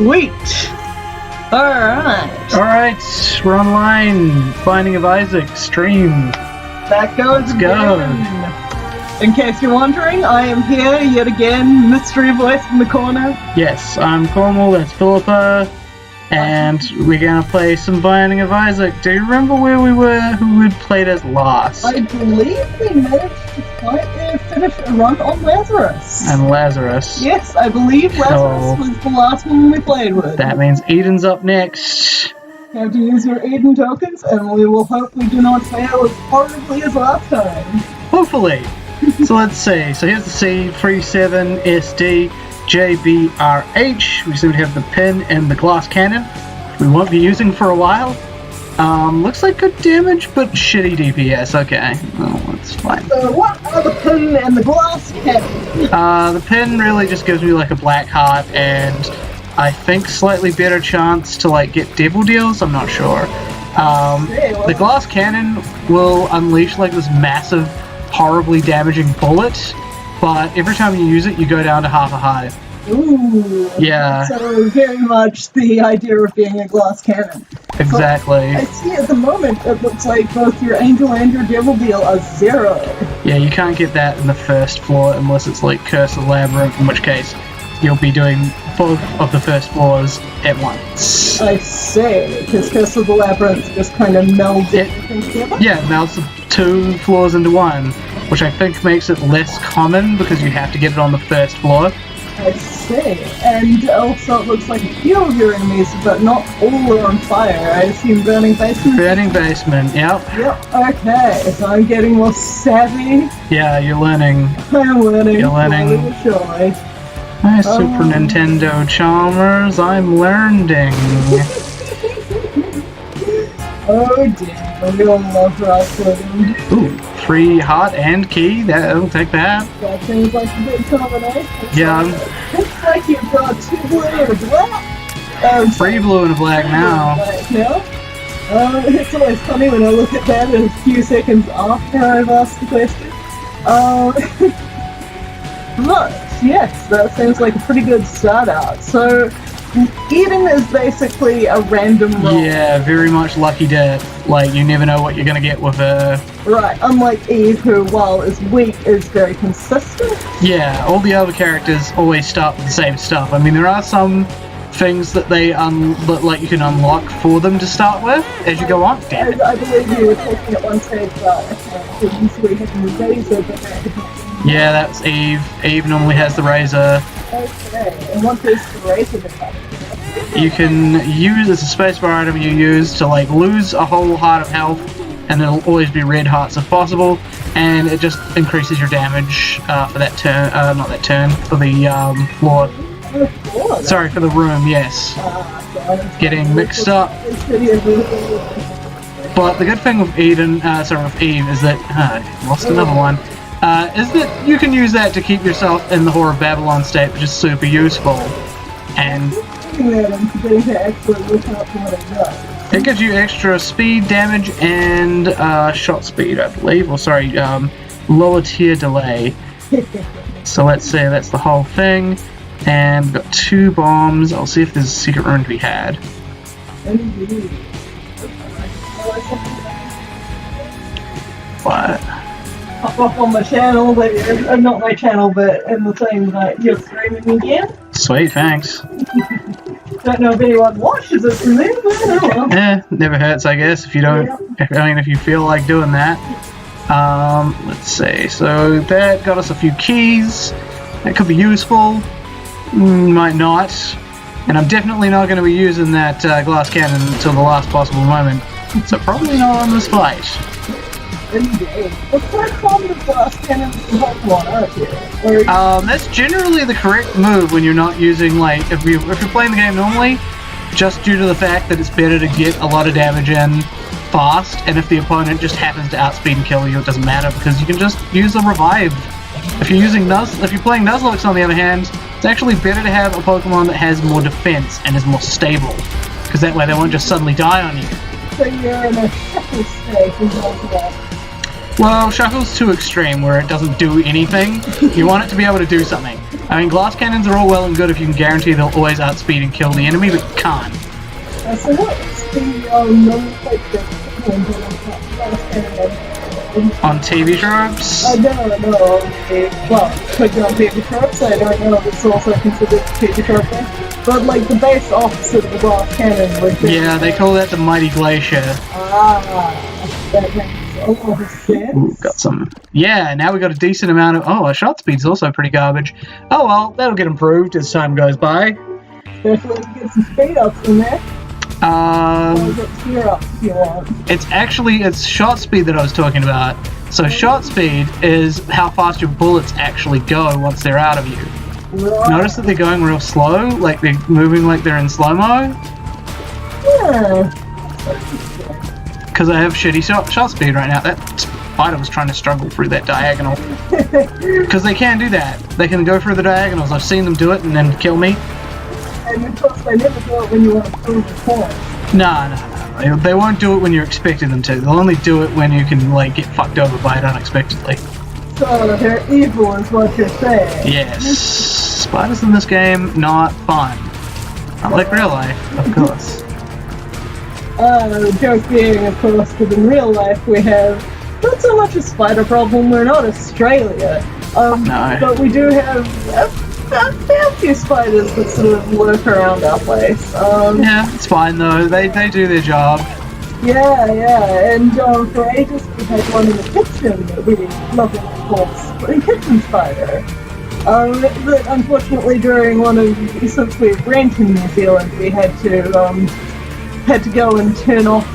Sweet. Alright. Alright, we're online. Binding of Isaac, stream. That goes go. In case you're wondering, I am here yet again, mystery voice in the corner. Yes, I'm Cornwall, that's Philippa, and we're gonna play some Binding of Isaac. Do you remember where we were, who we'd played as last? I believe we managed to finish a run on Lazarus. And Lazarus. Yes, I believe Lazarus was the last one we played with. That means Eden's up next. You have to use your Eden tokens, and we will hope we do not fail as horribly as last time. Hopefully. So let's see. So here's the C37SD JBRH. We seem to have the pin and the glass cannon, which we won't be using for a while. Looks like good damage, but shitty DPS. Okay, well, that's fine. So what are the pin and the glass cannon? The pin really just gives me like a black heart and I think slightly better chance to like get devil deals. I'm not sure. The glass cannon will unleash like this massive, horribly damaging bullet, but every time you use it, you go down to half a high. Ooh. Yeah. So very much the idea of being a glass cannon. Exactly. So I see at the moment it looks like both your angel and your devil deal are 0. Yeah, you can't get that in the first floor unless it's like Curse of Labyrinth, in which case you'll be doing both of the first floors at once. I see, because Curse of the Labyrinth just kind of melds everything together? Yeah, it melts the 2 floors into one, which I think makes it less common because you have to get it on the first floor. I see. And also it looks like a few of your enemies, but not all are on fire. I assume Burning Basement? Burning Basement, yep. Yep, okay. So I'm getting more savvy. Yeah, you're learning. I'm learning. You're learning. Surely. My Super Nintendo Chalmers, I'm learning. Oh dear, we all love right pudding. Ooh, 3 heart and key, I'll take that. That seems like a good combination. Yeah. Looks like you've got 2 blue and a black. 3 blue and a black now. It's always funny when I look at that a few seconds after I've asked the question. But, yes, that seems like a pretty good start out. So, Eden is basically a random roll. Yeah, very much lucky dip. Like, you never know what you're gonna get with her. Right, unlike Eve, who, while is weak, is very consistent. Yeah, all the other characters always start with the same stuff. I mean, there are some things that they like you can unlock for them to start with as you go on. Damn it. I believe you were talking at one stage about usually having the razor, but yeah, that's Eve. Eve normally has the razor. Okay, and what is the razor become? You can use as a spacebar item you use to like lose a whole heart of health, and it'll always be red hearts if possible, and it just increases your damage for that turn. Not that turn, for the floor. Sorry, for the room. Yes. Getting mixed up. But the good thing with Eden, with Eve, is that I lost another one. Is that you can use that to keep yourself in the Whore of Babylon state, which is super useful. And it gives you extra speed, damage, and shot speed, I believe. Or sorry, lower tier delay. So let's say that's the whole thing. And we've got 2 bombs. I'll see if there's a secret room to be had. What? Pop up on my channel, not my channel, but in the same night you're streaming again. Sweet, thanks. Don't know if anyone watches it from there, but never hurts, I guess, if you don't. Yeah. If you feel like doing that. Let's see. So that got us a few keys. That could be useful. Might not. And I'm definitely not going to be using that glass cannon until the last possible moment. So probably not on this fight. What's quite common with glass cannons in Pokemon, aren't you? That's generally the correct move when you're not using, like, if you're playing the game normally, just due to the fact that it's better to get a lot of damage in fast, and if the opponent just happens to outspeed and kill you, it doesn't matter because you can just use a revive. If you're playing Nuzlocke, on the other hand, it's actually better to have a Pokemon that has more defense and is more stable, because that way they won't just suddenly die on you. So you're in a shuffle state in Nuzlocke. Well, Shuffle's too extreme where it doesn't do anything. You want it to be able to do something. I mean, glass cannons are all well and good if you can guarantee they'll always outspeed and kill the enemy, but you can't. So what's the nomenclature On TV tropes? I don't know. Well, putting on TV tropes, I don't know if it's also considered TV troping. But like the base opposite of the glass cannon would be... Yeah, they call that the Mighty Glacier. That makes a lot of sense. Ooh, got some. Yeah, now we got a decent amount of. Oh, our shot speed's also pretty garbage. Oh well, that'll get improved as time goes by. Especially if you get some speed ups in there. Tier ups if you want. It's shot speed that I was talking about. So shot speed is how fast your bullets actually go once they're out of you. Right. Notice that they're going real slow, like they're moving like they're in slow-mo. Yeah. Because I have shitty shot speed right now. That spider was trying to struggle through that diagonal. Because they can do that. They can go through the diagonals. I've seen them do it and then kill me. And of course they never do it when you want to prove the point. No. They won't do it when you're expecting them to. They'll only do it when you can like get fucked over by it unexpectedly. So they're evil is what you're saying. Yes. Spiders in this game, not fun. Not like real life, of course. The joke being, of course, that in real life we have not so much a spider problem. We're not Australia. No. But we do have a fair few spiders that sort of lurk around our place. Yeah, it's fine though. They do their job. Yeah, and for ages we had one in the kitchen that we lovingly called a kitchen spider. But unfortunately during since we rent in New Zealand, we had to go and turn off,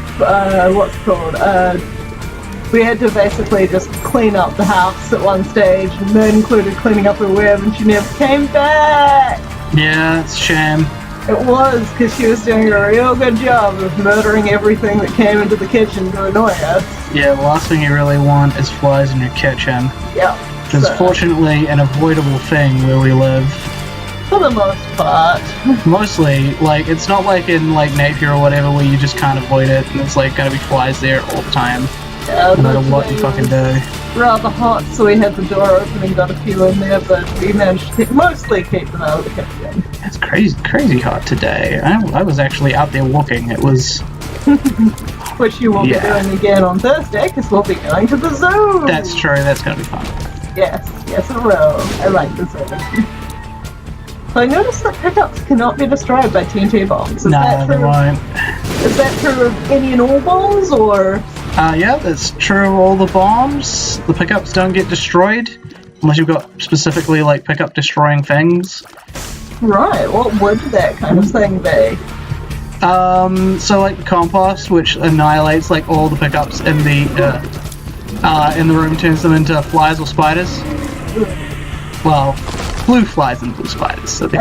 we had to basically just clean up the house at one stage, and that included cleaning up her web, and she never came back! Yeah, it's a shame. It was, because she was doing a real good job of murdering everything that came into the kitchen to annoy us. Yeah, the last thing you really want is flies in your kitchen. Yeah. It's fortunately an avoidable thing where we live. For the most part. Mostly, like, it's not like in, like, Napier or whatever where you just can't avoid it and it's, like, gonna be flies there all the time. Yeah, no matter what you fucking do. Rather hot, so we had the door open and got a few in there, but we managed to mostly keep them out of the kitchen. It's crazy hot today. I was actually out there walking. It was... Which you will be doing again on Thursday, because we'll be going to the zoo! That's true, that's gonna be fun. Yes, it will. I like the zoo. So I noticed that pickups cannot be destroyed by TNT bombs. No, they won't. Is that true of any and all bombs, or...? Yeah, that's true of all the bombs. The pickups don't get destroyed, unless you've got specifically, like, pickup destroying things. Right, what would that kind of thing be? So, like, the compost, which annihilates, like, all the pickups in the room, turns them into flies or spiders. Well, blue flies and blue spiders, so they're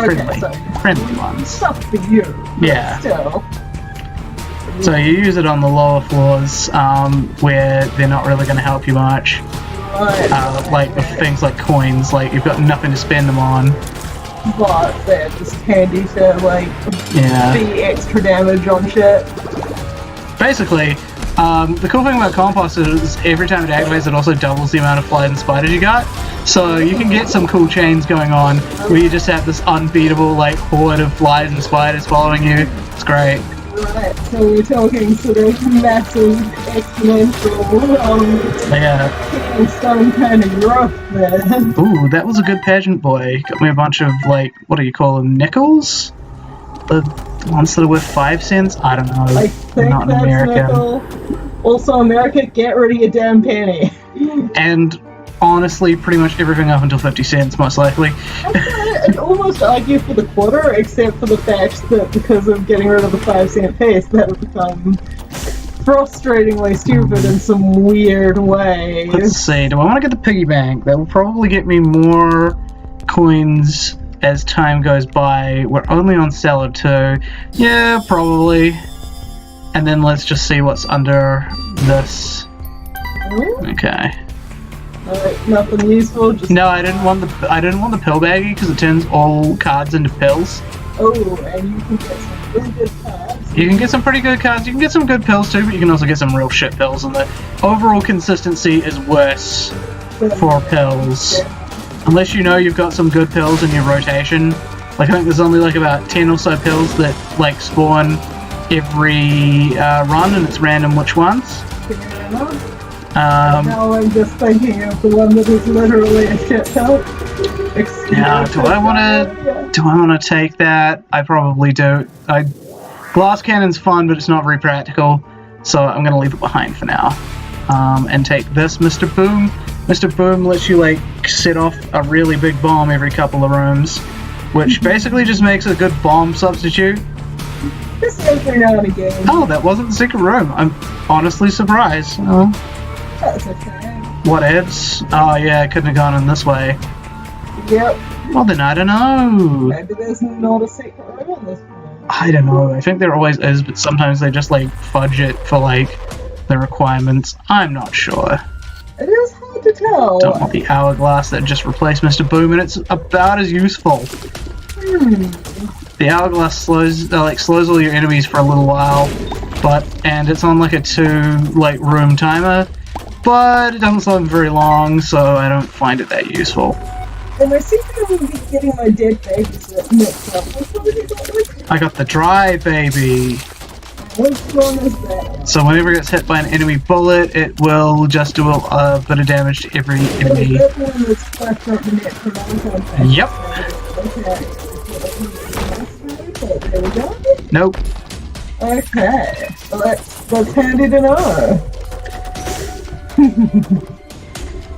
friendly ones. Stuff for you. Yeah. Still. So you use it on the lower floors, where they're not really going to help you much. Right. Like with things like coins, like you've got nothing to spend them on. But they're just handy to, like, be extra damage on shit. Basically, the cool thing about compost is every time it activates, it also doubles the amount of flies and spiders you got. So you can get some cool chains going on where you just have this unbeatable, like, horde of flies and spiders following you. It's great. Right, so we're talking sort of massive, exponential, stone kind of growth there. Ooh, that was a good pageant boy. Got me a bunch of, like, what do you call them, nickels? The ones that are worth 5 cents? I don't know. I think not that's American. nickel. Also, America, get rid of your damn penny. And honestly, pretty much everything up until 50 cents, most likely. I'd almost argue for the quarter, except for the fact that because of getting rid of the 5-cent piece, that would become frustratingly stupid in some weird way. Let's see, do I want to get the piggy bank? That will probably get me more coins as time goes by. We're only on Cellar 2. Yeah, probably. And then let's just see what's under this. Okay. Nothing useful. Just no, I didn't want the pill baggie because it turns all cards into pills. Oh, and you can get some really good cards. You can get some pretty good cards. You can get some good pills too, but you can also get some real shit pills, and the overall consistency is worse for pills. Unless you know you've got some good pills in your rotation. Like, I think there's only like about 10 or so pills that like spawn every run, and it's random which ones. Now I'm just thinking of the one that is literally a shit pill. Now, do I want to take that? I probably do. Glass cannon's fun, but it's not very practical, so I'm going to leave it behind for now. And take this Mr. Boom. Mr. Boom lets you like set off a really big bomb every couple of rooms, which basically just makes a good bomb substitute. Just every now and again. Oh, that wasn't the secret room. I'm honestly surprised. Oh. That's okay. What ifs? Oh yeah, it couldn't have gone in this way. Yep. Well then, I don't know. Maybe there's not a secret room in this room. I don't know. I think there always is, but sometimes they just like fudge it for like the requirements. I'm not sure. It is hard to tell. Don't want the hourglass that just replaced Mr. Boom, and it's about as useful. The hourglass slows all your enemies for a little while, and it's on like a 2 room timer, but it doesn't slow them very long, so I don't find it that useful. And I seem to be getting my dead babies mixed up. Which one have you got with? I got the dry baby. Which one is that? So whenever it gets hit by an enemy bullet, it will just do a bit of damage to every enemy. That one that's flashed up the net for long. Yep. Okay. There we go. Nope. Okay. Well, that's handy to know.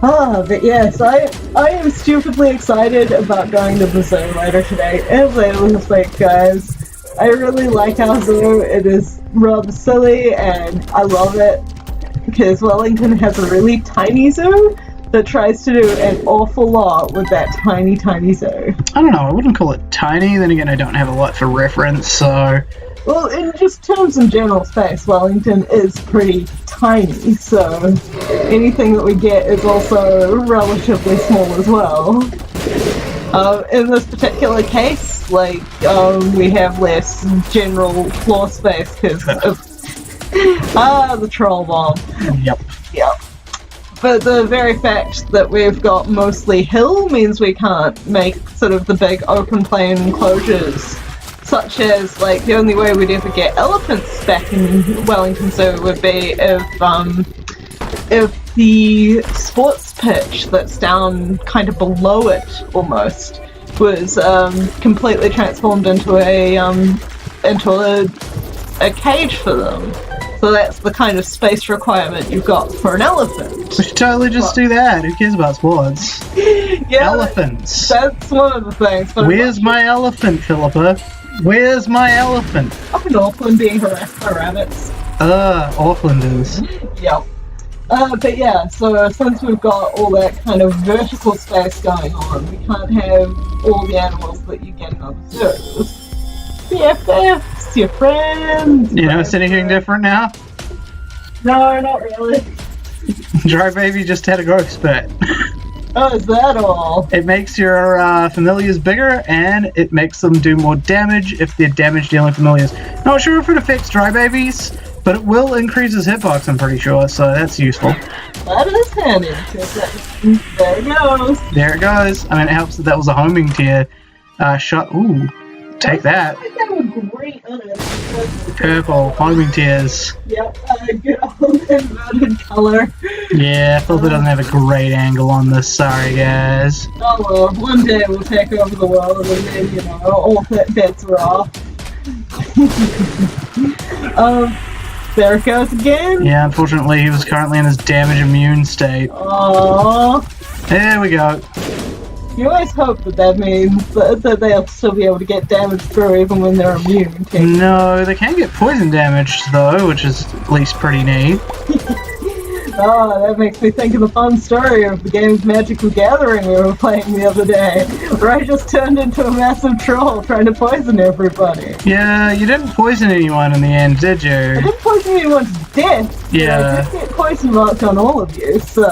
But yes, I am stupidly excited about going to the zoo later today. As I was like, guys, I really like our zoo. It is rather silly, and I love it because Wellington has a really tiny zoo that tries to do an awful lot with that tiny, tiny zoo. I don't know, I wouldn't call it tiny, then again I don't have a lot for reference, so... Well, in just terms of general space, Wellington is pretty tiny, so anything that we get is also relatively small as well. In this particular case, we have less general floor space because of... the troll bomb. Yep. But the very fact that we've got mostly hill means we can't make sort of the big open plain enclosures, such as the only way we'd ever get elephants back in Wellington Zoo would be if the sports pitch that's down kind of below it almost was completely transformed into a cage for them. So that's the kind of space requirement you've got for an elephant. We should totally just do that. Who cares about sports? Yeah, elephants. That's one of the things. But where's my elephant, Philippa? Where's my elephant? Up in Auckland being harassed by rabbits. Aucklanders. Yep. But yeah, so since we've got all that kind of vertical space going on, we can't have all the animals that you get in other zoos. BFFs, your friends. You notice anything different now? No, not really. Dry Baby just had a growth spurt. Oh, is that all? It makes your familiars bigger, and it makes them do more damage if they're damage-dealing familiars. Not sure if it affects Dry Babies, but it will increase his hitbox, I'm pretty sure, so that's useful. That is handy. There it goes. There it goes. I mean, it helps that was a homing tier shot. Ooh, take that. I think that was great on it. Purple, homing tiers. Yep, good old inverted color. Yeah, Philippa doesn't have a great angle on this, sorry guys. Oh well, one day we'll take over the world and then, all bets are off. There it goes again. Yeah, unfortunately he was currently in his damage immune state. Aww. There we go. You always hope that means that they'll still be able to get damage through even when they're immune. No, they can get poison damage though, which is at least pretty neat. Oh, that makes me think of the fun story of the game's Magic the Gathering we were playing the other day, where I just turned into a massive troll trying to poison everybody. Yeah, you didn't poison anyone in the end, did you? I didn't poison anyone to death. Yeah. I did get poison marked on all of you, so...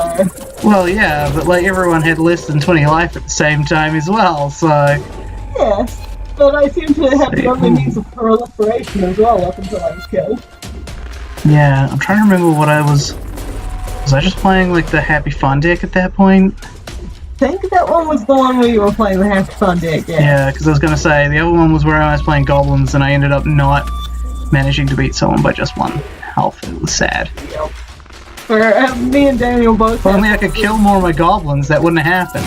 Well, yeah, but everyone had less than 20 life at the same time as well, so... Yes, but I seem to have the only means of proliferation as well up until I was killed. Yeah, I'm trying to remember what I was... Was I just playing the Happy Fun deck at that point? think that one was the one where you were playing the Happy Fun deck, yeah. Yeah, because I was going to say, the other one was where I was playing goblins and I ended up not managing to beat someone by just 1 health. It was sad. Yep. Where me and Daniel both If only I could kill more of my goblins, that wouldn't have happened.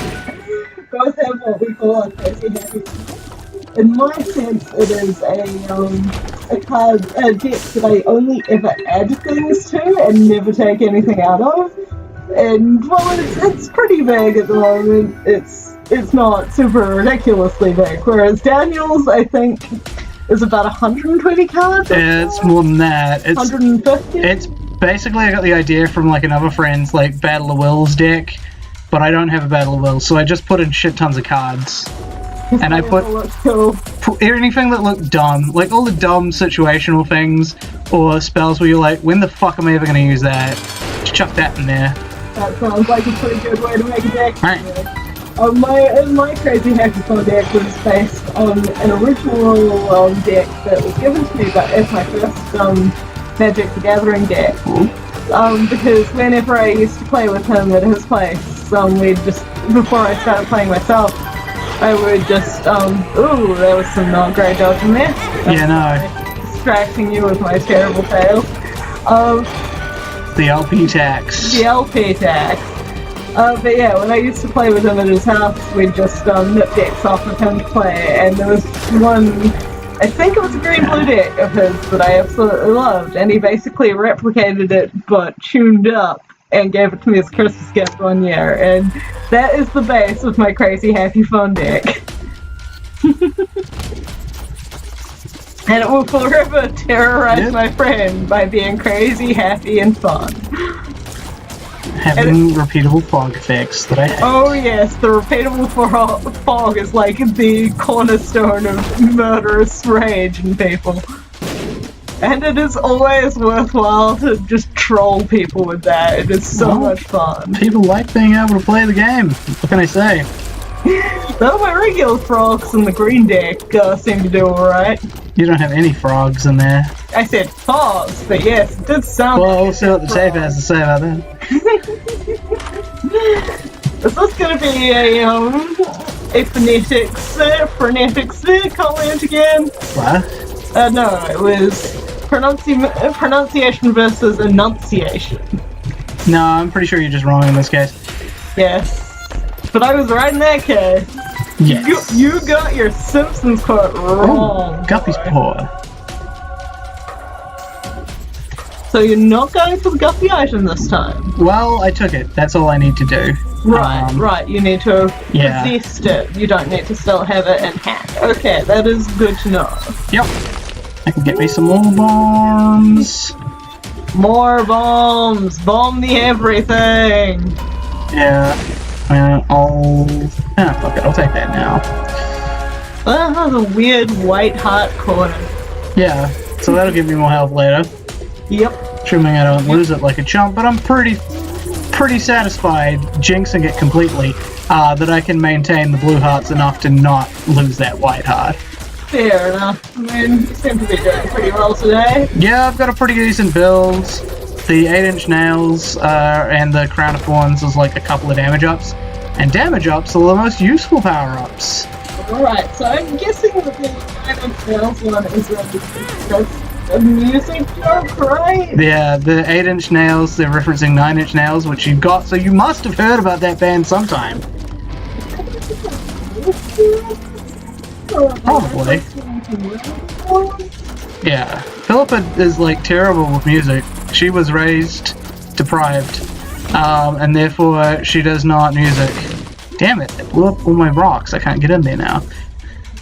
Both have what we call a crazy happy. In my sense, it is a deck that I only ever add things to and never take anything out of. And well, it's pretty big at the moment. It's not super ridiculously big. Whereas Daniel's, I think, is about 120 cards. It's more than that. It's 150. It's basically I got the idea from like another friend's like Battle of Wills deck, but I don't have a Battle of Wills, so I just put in shit tons of cards. And I put anything that looked dumb, like all the dumb situational things or spells where you're like, when the fuck am I ever going to use that? Just chuck that in there. That sounds like a pretty good way to make a deck. Right. My Crazy Happy Fun deck was based on an original deck that was given to me as my first Magic the Gathering deck. Because whenever I used to play with him at his place, we'd just, before I started playing myself, I would just, ooh, there was some not great dodge in there. Yeah, no. Distracting you with my terrible fails. The LP tax. The LP tax. But yeah, when I used to play with him at his house, we'd just nip decks off of him to play, and there was one, I think it was a green-blue deck of his that I absolutely loved, and he basically replicated it, but tuned up, and gave it to me as a Christmas gift one year, and that is the base of my Crazy Happy Fun deck. And it will forever terrorize my friend by being crazy, happy, and fun. Having repeatable fog effects that I hate. Oh yes, the repeatable fog is like the cornerstone of murderous rage in people. And it is always worthwhile to just troll people with that. It is so much fun. People like being able to play the game. What can I say? Though my regular frogs in the green deck seem to do alright. You don't have any frogs in there. I said fogs, but yes, it did sound well, we'll see what the tape has to say about that. Is this going to be a phonetics comment again? What? No, it was pronunciation versus enunciation. No, I'm pretty sure you're just wrong in this case. Yes, but I was right in that case. Yes. You got your Simpsons quote wrong. Oh, Guppy's paw. So you're not going for the Guppy item this time? Well, I took it. That's all I need to do. Right. You need to possess it. You don't need to still have it in hand. Okay, that is good to know. Yep. I can get me some more bombs. More bombs! Bomb the everything! Yeah. Fuck it, I'll take that now. That has a weird white heart corner. Yeah, so that'll give me more health later. Yep. Assuming I don't lose it like a chump, but I'm pretty satisfied jinxing it completely, that I can maintain the blue hearts enough to not lose that white heart. Fair enough. I mean, you seem to be doing pretty well today. Yeah, I've got a pretty decent build. The 8-inch nails and the crown of thorns is like a couple of damage ups. And damage ups are the most useful power-ups. Alright, so I'm guessing that the 9-inch nails one is a music joke, right? Yeah, the 8-inch nails, they're referencing 9-inch nails, which you've got, so you must have heard about that band sometime. Probably. Yeah. Philippa is like terrible with music. She was raised deprived, and therefore she does not music. Damn it, it blew up all my rocks. I can't get in there now.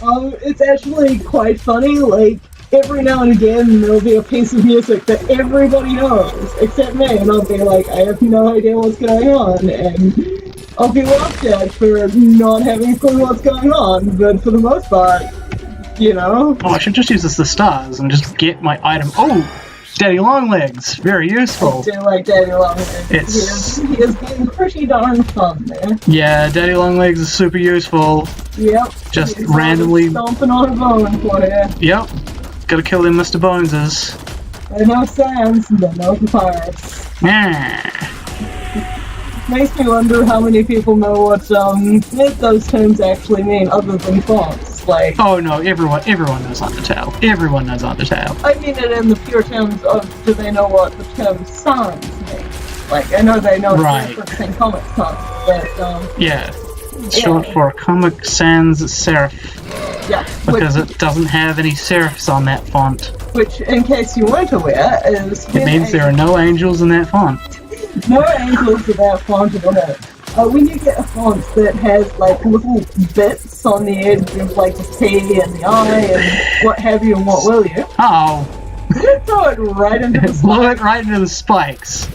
It's actually quite funny, like, every now and again there'll be a piece of music that everybody knows, except me, and I'll be like, I have no idea what's going on, and I'll be laughed at for not having a clue what's going on, but for the most part, you know. Oh, I should just use this the stars and just get my item. Oh! Daddy Longlegs! Very useful. I do like Daddy Longlegs. He has been pretty darn fun there. Yeah, Daddy Longlegs is super useful. Yep. Just randomly stomping on a bone for you. Yep. Gotta kill them Mr. Boneses. They're no Sans, and they're no Papyrus. Yeah. makes me wonder how many people know what those terms actually mean other than fonts. Like, oh no, everyone knows Undertale. Everyone knows Undertale. I mean it in the pure terms of, do they know what the term sans means? Like, I know they know it's referencing Comic Sans, but yeah. Short for Comic Sans Serif. Yeah. Because it doesn't have any serifs on that font. Which, in case you weren't aware, is... It means there are no angels in that font. No angels in that font at all. When you get a font that has, like, little bits on the edge of, like, the T and the I and what have you and what will you... Oh. Throw it right into the spikes. Blow it right into the spikes.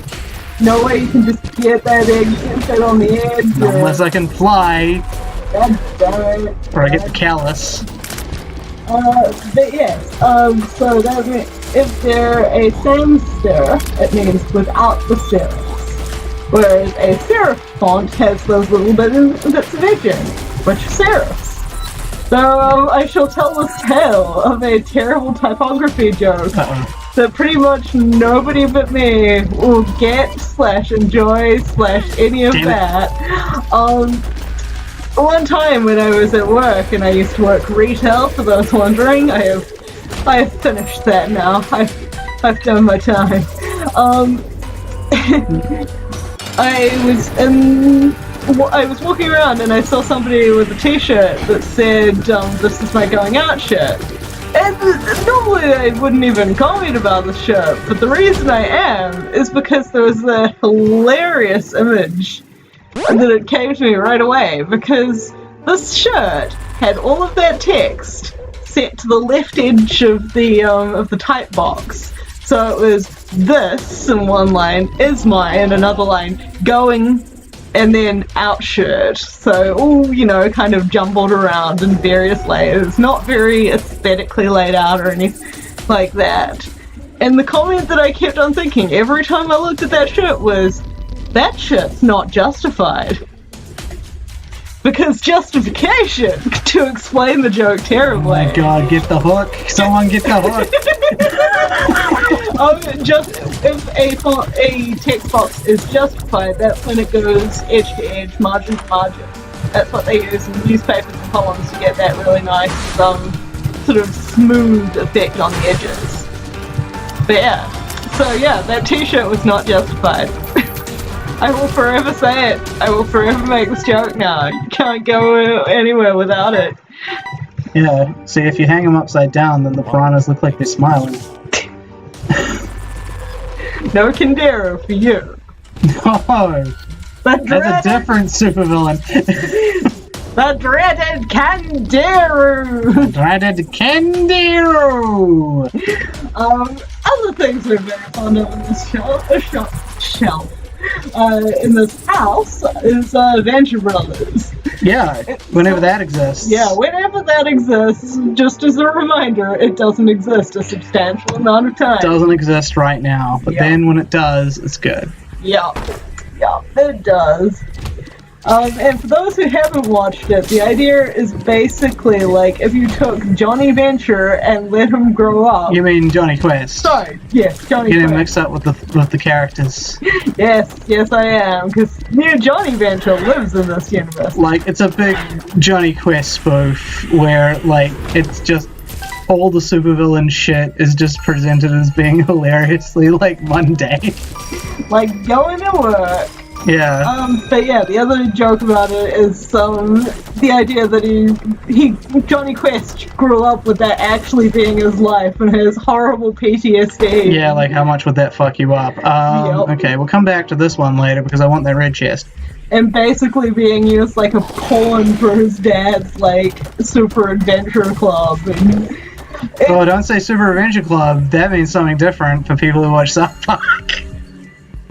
No way you can just get that edge on the edge. Unless I can fly. God damn it. Or I get the callus. But yes, so that means if they're a sans serif, it means without the serifs. Whereas a serif font has those little bits of edge in, which are serifs. So I shall tell the tale of a terrible typography joke that pretty much nobody but me will get / enjoy / any of that. One time when I was at work, and I used to work retail, for those wondering, I have finished that now. I've done my time. I was walking around and I saw somebody with a t-shirt that said, "This is my going out shirt." And normally they wouldn't even comment about the shirt, but the reason I am is because there was a hilarious image that it came to me right away, because this shirt had all of that text set to the left edge of the type box. So it was this in one line, is my in another line, going, and then out shirt. So all, kind of jumbled around in various layers, not very aesthetically laid out or anything like that. And the comment that I kept on thinking every time I looked at that shirt was, that shit's not justified. Because justification to explain the joke terribly. Oh my god, get the hook. Someone get the hook. Just if a text box is justified, that's when it goes edge to edge, margin to margin. That's what they use in newspapers and columns to get that really nice, sort of smooth effect on the edges. But yeah, that t-shirt was not justified. I will forever say it. I will forever make this joke now. You can't go anywhere without it. Yeah, see, if you hang them upside down, then the piranhas look like they're smiling. No Kandera for you. No! That's a different supervillain. The dreaded Kandiru! The dreaded Kandiru! Other things we're very fond of in this shelf. In this house is Venture Brothers. Yeah, whenever that exists. Yeah, whenever that exists, just as a reminder, it doesn't exist a substantial amount of time. It doesn't exist right now, but then when it does, it's good. Yeah, it does. And for those who haven't watched it, the idea is basically like if you took Johnny Venture and let him grow up. You mean Johnny Quest? Sorry, yes, Johnny Quest. Quest. Getting mixed up with the characters. Yes, I am, because Johnny Venture lives in this universe. Like, it's a big Johnny Quest spoof where, like, it's just all the supervillain shit is just presented as being hilariously, like, mundane. Like, going to work. Yeah. But yeah, the other joke about it is the idea that Johnny Quest grew up with that actually being his life and has horrible PTSD. Yeah, like how much would that fuck you up? Okay, we'll come back to this one later because I want that red chest. And basically being used like a pawn for his dad's like super adventure club. Oh, don't say Super Adventure Club. That means something different for people who watch South Park.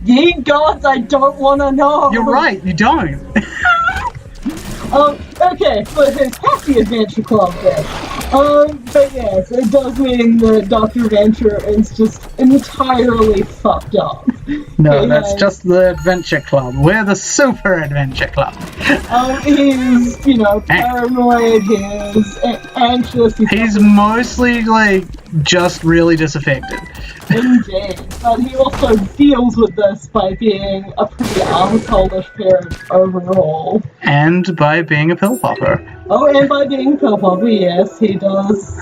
Ye gods, I don't want to know. You're right, you don't. Okay, but his Happy Adventure Club then. But yes, it does mean that Dr. Venture is just entirely fucked up. No, that's just the Adventure Club. We're the Super Adventure Club. He's, paranoid, he's anxious. He's mostly, like, just really disaffected. Indeed. But he also deals with this by being a pretty arsehole-ish parent overall. And by being a pill popper. Oh, and by being a pill popper, yes, he does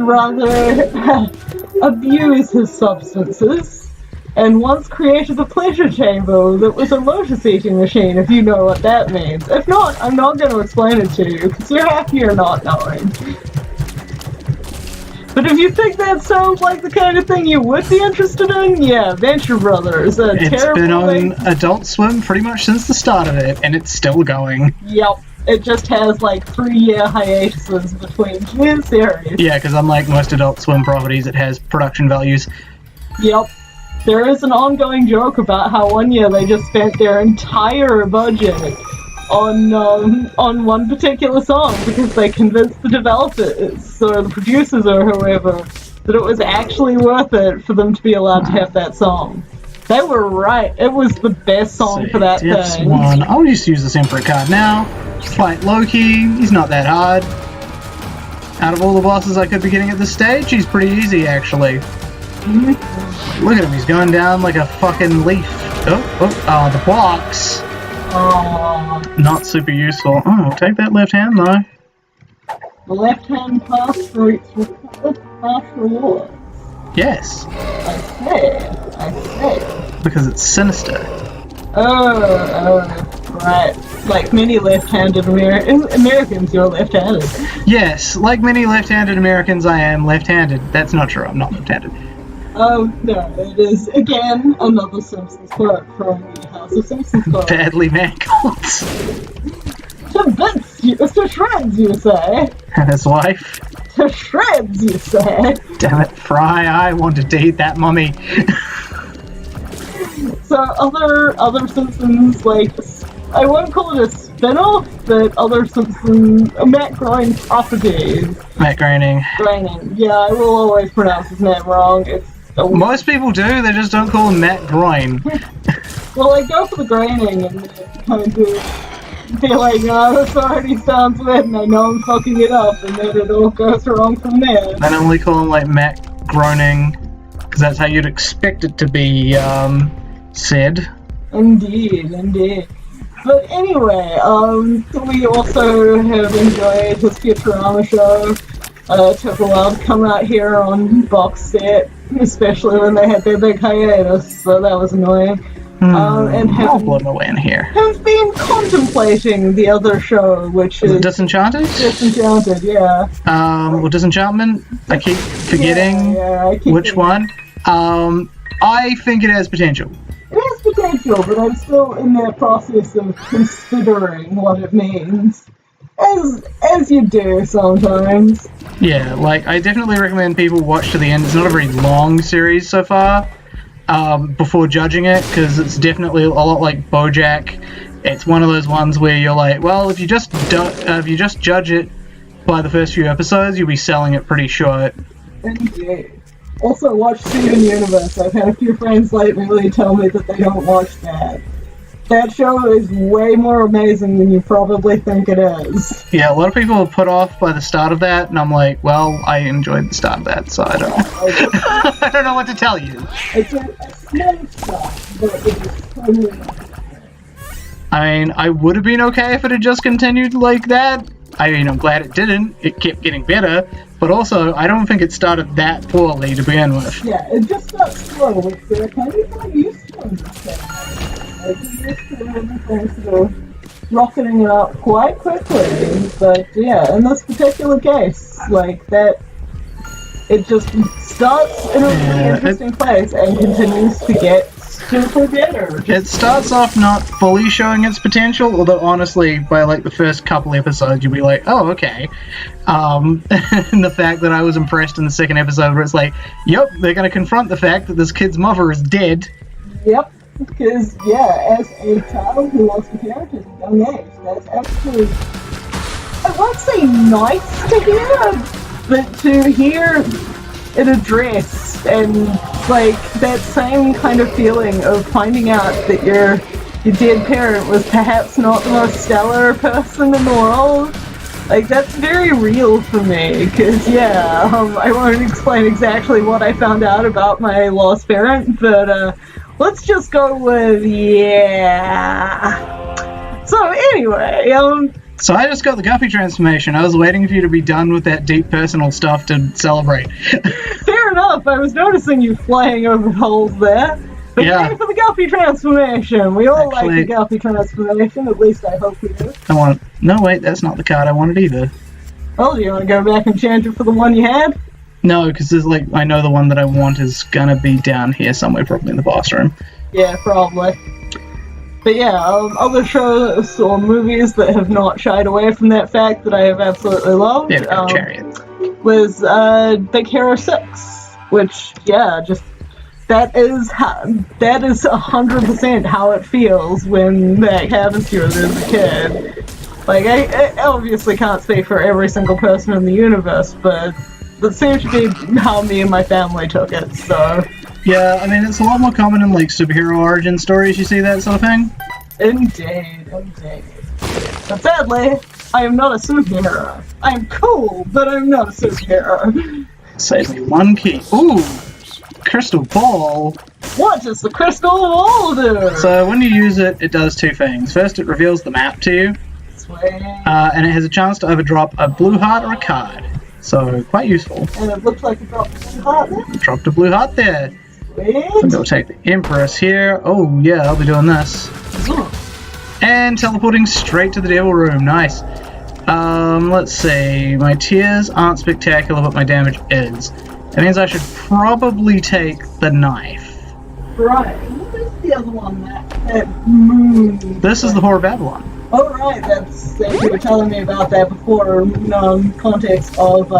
rather abuse his substances. And once created a pleasure chamber that was a lotus eating machine, if you know what that means. If not, I'm not going to explain it to you, because you're happier not knowing. But if you think that sounds like the kind of thing you would be interested in, yeah, Venture Brothers. It's been on Adult Swim pretty much since the start of it, and it's still going. Yep. It just has like 3-year hiatuses between new series. Yeah, because unlike most Adult Swim properties, it has production values. Yep. There is an ongoing joke about how one year they just spent their entire budget on one particular song because they convinced the developers or the producers or whoever that it was actually worth it for them to be allowed to have that song. They were right. It was the best song for that thing. One. I'll just use this Emperor card now. Fight Loki. He's not that hard. Out of all the bosses I could be getting at this stage, he's pretty easy actually. Look at him, he's going down like a fucking leaf. Oh, the blocks. Not super useful. Oh, I'll take that left hand though. The left hand pass routes pass rewards. Yes. I see. Because it's sinister. Oh, right. Like many left-handed Americans, you're left-handed. Yes, like many left-handed Americans, I am left-handed. That's not true, I'm not left-handed. No, it is, again, another Simpsons quote from the House of Simpsons quote. Badly mangled. To shreds, you say. And his wife. To shreds, you say. Damn it, Fry, I wanted to eat that mummy. So other Simpsons, like, I won't call it a spin-off, but other Simpsons, Matt Groening properties. Matt Groening. Yeah, I will always pronounce his name wrong. Most people do, they just don't call him Matt Groening. Well, I go for the Groening and kind of be like, oh, this already sounds weird and I know I'm fucking it up, and then it all goes wrong from there. I normally call him like Matt Groening, because that's how you'd expect it to be said. Indeed. But anyway, we also have enjoyed his Futurama show. It took a while to come out here on box set, especially when they had their big hiatus, so that was annoying. And I'll blow my way in here. Have been contemplating the other show, which is Disenchanted? Disenchanted, yeah. Well, Disenchantment, I keep forgetting which one. I think it has potential. It has potential, but I'm still in that process of considering what it means. As you do sometimes. Yeah, like, I definitely recommend people watch to the end. It's not a very long series so far, before judging it, because it's definitely a lot like BoJack. It's one of those ones where you're like, well, if you just judge it by the first few episodes, you'll be selling it pretty short. Indeed. Also, watch Steven Universe. I've had a few friends lately tell me that they don't watch that. That show is way more amazing than you probably think it is. Yeah, a lot of people are put off by the start of that, and I'm like, well, I enjoyed the start of that, so I don't know. I don't know what to tell you. It's a small stuff, but it is totally I mean, I would have been okay if it had just continued like that. I mean, I'm glad it didn't. It kept getting better, but also, I don't think it started that poorly to begin with. Yeah, it just got slow, which they're kind of not used to in this thing. Like, we're used to everything sort of rocketing it up quite quickly, but yeah, in this particular case, like, that, it just starts in a really interesting place and continues to get super better. It starts off not fully showing its potential, although honestly, by like the first couple episodes, you'll be like, oh, okay. And the fact that I was impressed in the second episode where it's like, yep, they're going to confront the fact that this kid's mother is dead. Yep, because, yeah, as a child who lost a parent at a young age, that's actually, I won't say nice to hear, but to hear it addressed, and like that same kind of feeling of finding out that your dead parent was perhaps not the most stellar person in the world, Like, that's very real for me, because, yeah, I won't explain exactly what I found out about my lost parent, but, let's just go with, yeah. So, anyway, So I just got the Guppy transformation. I was waiting for you to be done with that deep personal stuff to celebrate. Fair enough, I was noticing you flying over holes there. But Yeah. yay for the Guppy transformation! We all Actually, like the Guppy transformation, at least I hope we do. No, wait, that's not the card I wanted either. Well, do you want to go back and change it for the one you had? No, because there's like, I know the one that I want is gonna be down here somewhere, probably in the boss room. Yeah, probably. But yeah, other shows or movies that have not shied away from that fact that I have absolutely loved Yeah, we got a chariot. was Big Hero 6, which, yeah, just that is 100% how it feels when that happens to you as a kid. Like, I obviously can't speak for every single person in the universe, but that seems to be how me and my family took it, so... Yeah, I mean, it's a lot more common in, like, superhero origin stories, you see that sort of thing? Indeed. But sadly, I am not a superhero. I am cool, but I'm not a superhero. Save me one key. Ooh! Crystal ball! What does the crystal ball do? So when you use it, it does two things. First, it reveals the map to you, Sweet. and it has a chance to either drop a blue heart or a card. So, quite useful. And it looks like it dropped a heart there. Dropped a blue heart there. Sweet. So we'll take the Empress here. Oh yeah, I'll be doing this. And teleporting straight to the devil room. Nice. Let's see. My tiers aren't spectacular, but my damage is. That means I should probably take the knife. Right. What is the other one that moon? This is the Whore of Babylon. Oh right, that's you were telling me about that before in context of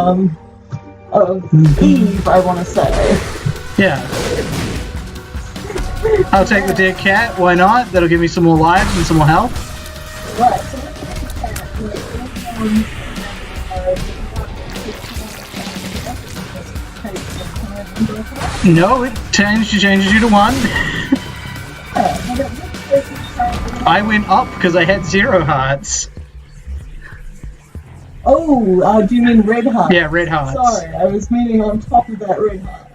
Eve, I want to say. Yeah. I'll take the dead cat. Why not? That'll give me some more lives and some more health. Right. No, it changes you to 1. I went up because I had 0 hearts. Oh, do you mean red heart? Yeah, red hearts. Sorry, I was meaning on top of that red heart.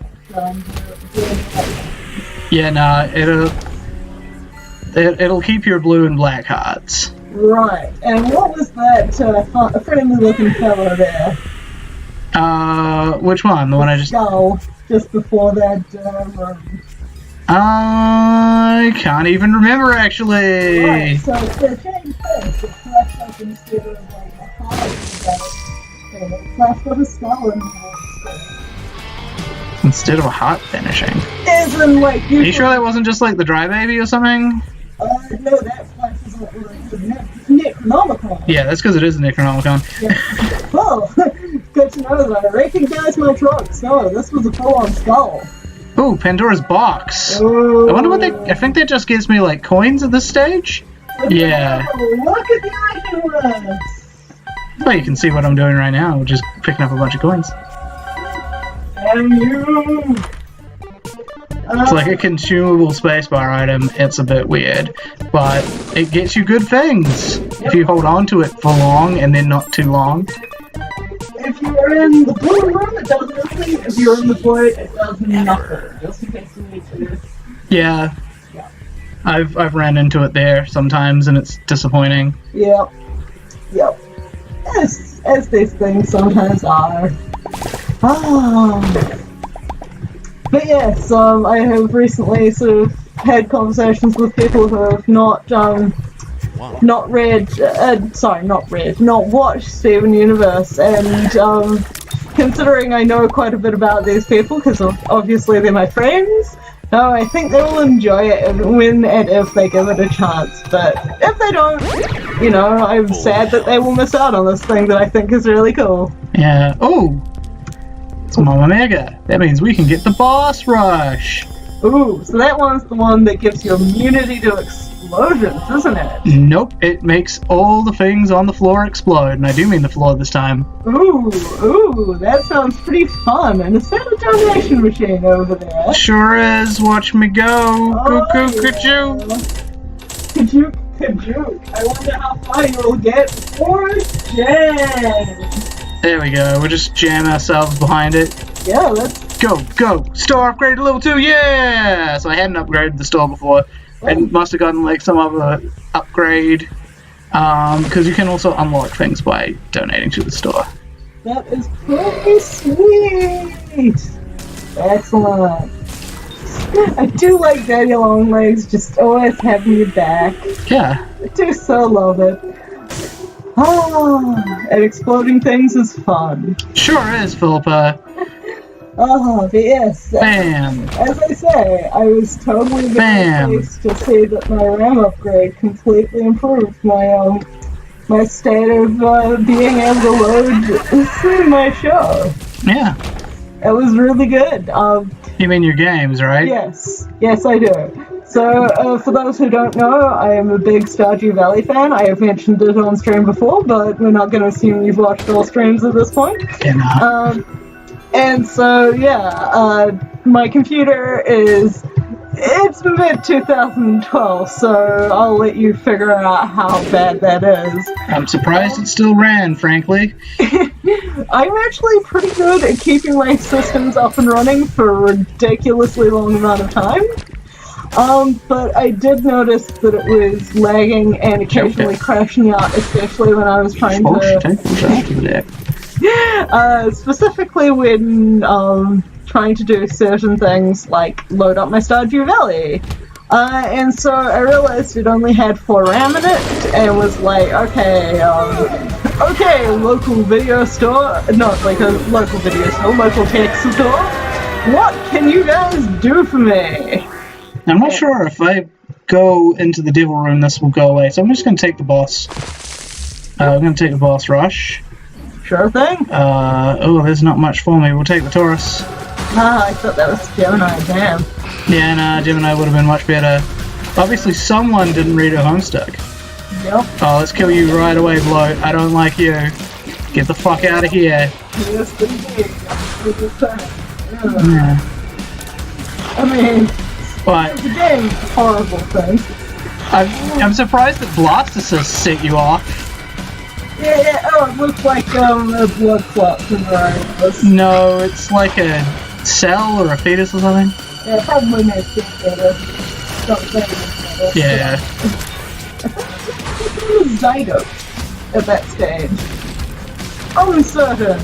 Yeah, nah, it'll keep your blue and black hearts. Right, and what was that friendly looking fellow there? Which one? The one I just... Skull, just before that room. I can't even remember, actually. Right, so it's the same thing. It flashed up instead of like a heart, and it flashed up a skull and Instead of a heart finishing. isn't like Are you sure that wasn't just like the Dry Baby or something? No, that flashes up like the Necronomicon. Yeah, that's because it is a Necronomicon. Yeah. Well, good to know that I recognize my trucks. No, this was a full-on skull. Ooh, Pandora's Box. Oh. I wonder what they... I think that just gives me, like, coins at this stage? Yeah. Look at the item list. Well, you can see what I'm doing right now, just picking up a bunch of coins. And you... It's like a consumable spacebar item. It's a bit weird, but it gets you good things if you hold on to it for long and then not too long. If you're in the blue room, it does nothing. If you're in the void, it does nothing. Just in case you need to. Yeah. I've ran into it there sometimes, and it's disappointing. Yep. As these things sometimes are. But yes, I have recently sort of had conversations with people who have not watched Steven Universe, and considering I know quite a bit about these people, because obviously they're my friends, no, I think they will enjoy it when and if they give it a chance, but if they don't, you know, I'm sad that they will miss out on this thing that I think is really cool. Yeah. Oh! It's Mama Mega. That means we can get the boss rush. Ooh, so that one's the one that gives you immunity to explosions, isn't it? Nope, it makes all the things on the floor explode, and I do mean the floor this time. Ooh, that sounds pretty fun. And is that a donation machine over there? Sure is. Watch me go. Oh, Cuckoo, yeah. Kajuk. I wonder how far you'll get for jam. There we go. We'll just jam ourselves behind it. Yeah, let's Go! Store upgraded to level 2, yeah! So I hadn't upgraded the store before. And must have gotten like some other upgrade. Because you can also unlock things by donating to the store. That is pretty sweet. Excellent. I do like Daddy Longlegs just always having you back. Yeah. I do so love it. And exploding things is fun. Sure is, Philippa. But yes. Bam! As I say, I was totally very pleased to see that my RAM upgrade completely improved my my state of being able to load my show. Yeah. It was really good. You mean your games, right? Yes, I do. So, for those who don't know, I am a big Stardew Valley fan. I have mentioned it on stream before, but we're not going to assume you've watched all streams at this point. And so, yeah, my computer it's mid-2012, so I'll let you figure out how bad that is. I'm surprised it still ran, frankly. I'm actually pretty good at keeping my systems up and running for a ridiculously long amount of time. But I did notice that it was lagging and occasionally crashing out, especially when I was trying to... specifically when trying to do certain things like load up my Stardew Valley. And so I realized it only had 4 RAM in it, and was like, okay, local video store, not like a local video store, local tech store, what can you guys do for me? I'm not sure if I go into the devil room this will go away, so I'm just going to take the boss. I'm going to take the boss rush. Sure thing. There's not much for me. We'll take the Taurus. I thought that was Gemini, damn. Yeah, nah, Gemini would have been much better. Obviously, someone didn't read a Homestuck. Yep. Oh, let's kill you right away, Bloat. I don't like you. Get the fuck out of here. Yes, indeed. Yeah. I mean, But the game's a horrible thing. I'm surprised that Blast Assist set you off. Yeah, it looks like a blood clot from where I was. No, it's like a cell or a fetus or something. Yeah, probably makes it better. Something. Yeah. It was zygote at that stage. Uncertain.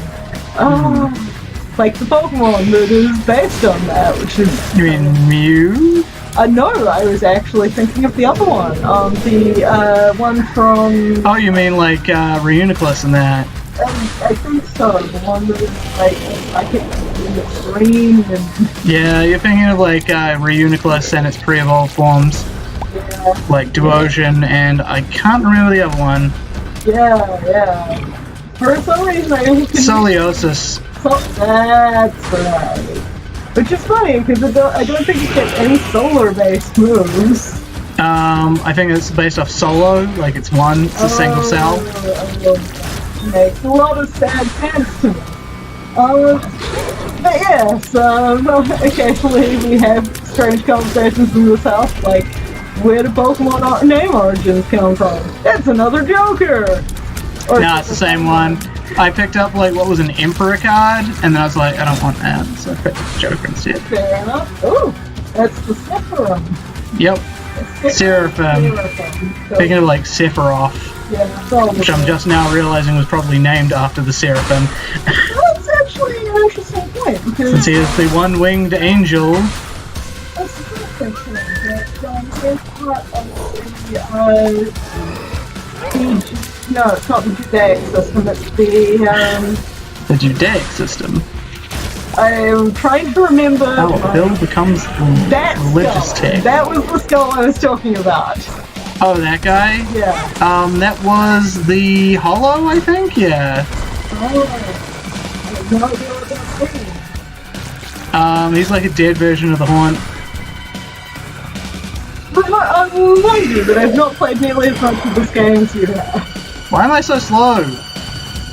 Like the Pokemon that is based on that, which is... You mean Mew? No, I was actually thinking of the other one. The one from... Oh, you mean like Reuniclus and that? I think so. The one that is like it's green and... Yeah, you're thinking of like Reuniclus and its pre-evolved forms. Yeah. Like Duosion and I can't remember the other one. Yeah. For some reason I couldn't... Soliosis. That's right. Which is funny, because I don't think you get any solar-based moves. I think it's based off Solo, like it's a single cell. Makes a lot of sad sense to me. But yes, occasionally we have strange conversations in this house, like, where do Pokemon name origins come from? That's another Joker! No, it's the same one. I picked up like what was an Emperor card, and then I was like, I don't want that, so I picked up the Joker instead. Fair enough. Ooh, that's the Sephiroth. Yep. Seraphim. Thinking of like Sephiroth. Yeah, which I'm just now realizing was probably named after the Seraphim. That's actually an interesting point. Since he is the one-winged angel. That's interesting. That part of no, it's not the Judaic system, it's the Judaic system? I'm trying to remember... Oh, Bill becomes that religious skull. tech. That was the skull I was talking about. Oh, that guy? Yeah. That was the Hollow, I think? Yeah. Oh. No idea what that means. He's like a dead version of the Haunt. Mind you, that I've not played nearly as much of this game as you have. Why am I so slow?